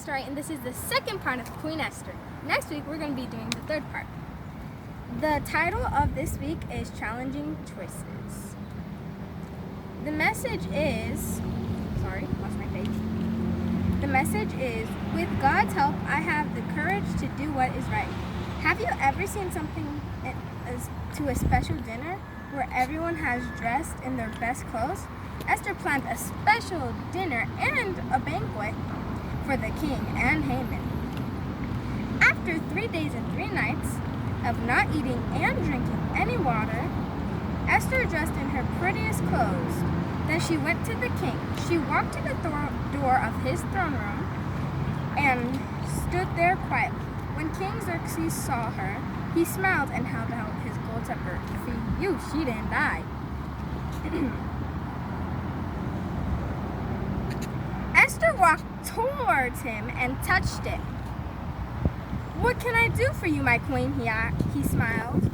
story, and this is the second part of Queen Esther. Next week, we're going to be doing the third part. The title of this week is Challenging Choices. The message is, lost my page. The message is, with God's help, I have the courage to do what is right. Have you ever seen something to a special dinner where everyone has dressed in their best clothes? Esther planned a special dinner and a banquet for the king and Haman. After 3 days and 3 nights of not eating and drinking any water, Esther dressed in her prettiest clothes. Then she went to the king. She walked to the door of his throne room and stood there quietly. When King Xerxes saw her, he smiled and held out his gold scepter. Phew, she didn't die. Esther walked towards him and touched it. "What can I do for you, my queen?" he smiled.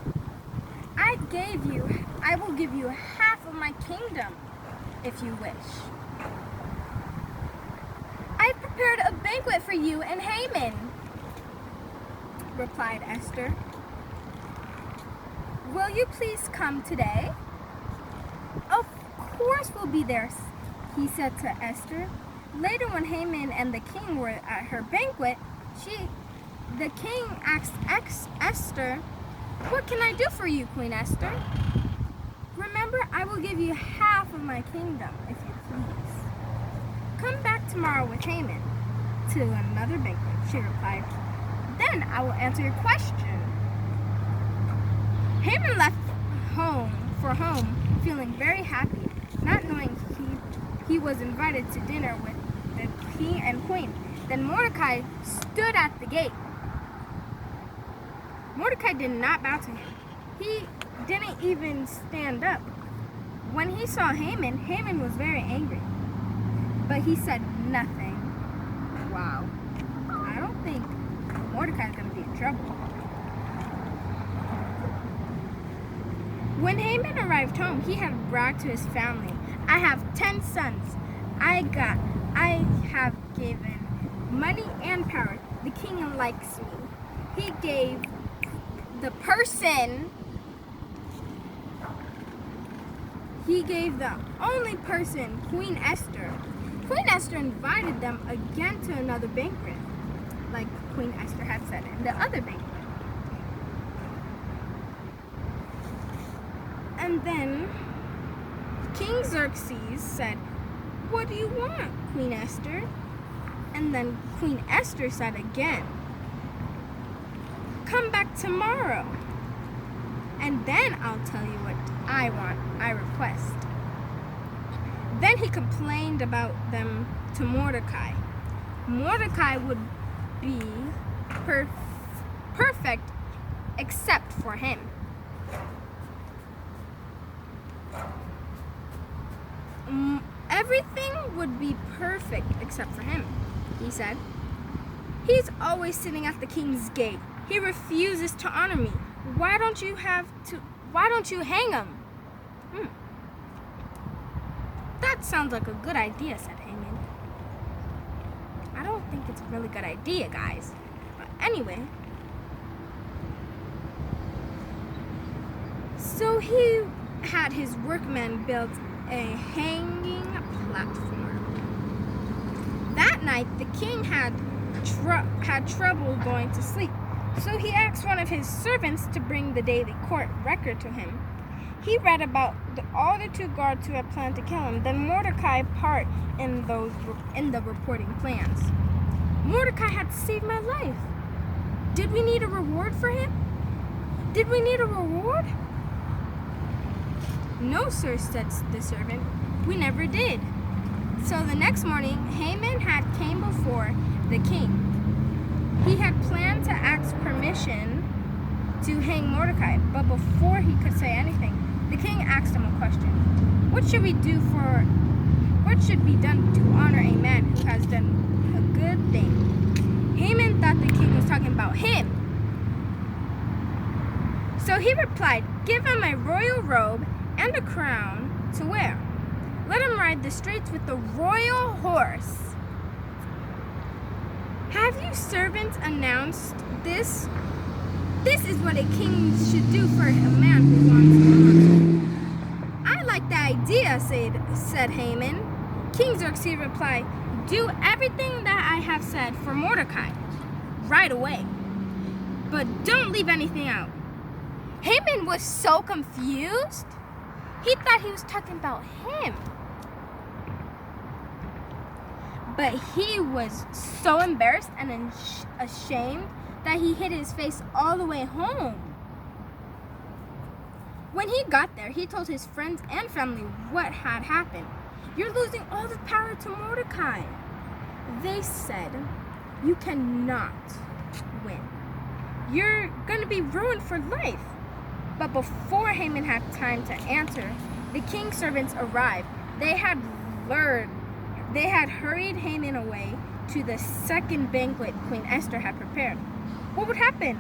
I will give you half of my kingdom, if you wish. I prepared a banquet for you and Haman, replied Esther. Will you please come today? Of course we'll be there, he said to Esther. Later, when Haman and the king were at her banquet, the king asked Esther, "What can I do for you, Queen Esther?" "Remember, I will give you half of my kingdom, if you please." "Come back tomorrow with Haman to another banquet," she replied. "Then I will answer your question." Haman left for home, feeling very happy, not knowing he was invited to dinner with the king and queen. Then Mordecai stood at the gate. Mordecai did not bow to him. He didn't even stand up. When he saw Haman, Haman was very angry, but he said nothing. Wow. I don't think Mordecai is going to be in trouble. When Haman arrived home, he had bragged to his family, "I have 10 sons. I have given money and power. The king likes me." He gave the only person, Queen Esther. Queen Esther invited them again to another banquet, like Queen Esther had said in the other banquet. And then King Xerxes said, "What do you want, Queen Esther?" And then Queen Esther said again, "Come back tomorrow, and then I'll tell you what I want, I request." Then he complained about them to Mordecai. Mordecai would be perfect except for him. Everything would be perfect except for him, he said. "He's always sitting at the king's gate. He refuses to honor me. Why don't you hang him?" "That sounds like a good idea," said Haman. "I don't think it's a really good idea, guys. But anyway." So he had his workmen build a hanging platform. That night, the king had trouble going to sleep, so he asked one of his servants to bring the daily court record to him. He read about all the 2 guards who had planned to kill him. Then Mordecai part in the reporting plans. "Mordecai had saved my life. Did we need a reward for him? Did we need a reward?" "No, sir," said the servant. "We never did." So the next morning, Haman came before the king. He had planned to ask permission to hang Mordecai, but before he could say anything, the king asked him a question. What should be done to honor a man who has done a good thing?" Haman thought the king was talking about him. So he replied, "Give him a royal robe and a crown to wear. Let him ride the streets with the royal horse." Have you servants announced this? This is what a king should do for a man who wants honor. I like the idea, said Haman. King Xerxes replied, do everything that I have said for Mordecai right away, but don't leave anything out. Haman was so confused. He thought he was talking about him. But he was so embarrassed and ashamed that he hid his face all the way home. When he got there, he told his friends and family what had happened. You're losing all the power to Mordecai. They said, you cannot win. You're going to be ruined for life. But before Haman had time to answer, the king's servants arrived. They had hurried Haman away to the second banquet Queen Esther had prepared. What would happen?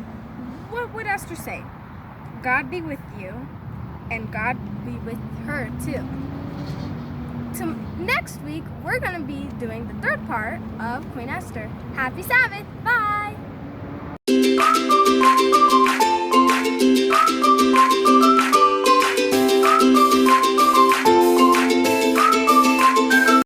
What would Esther say? God be with you, and God be with her too. Next week, we're going to be doing the third part of Queen Esther. Happy Sabbath! Bye!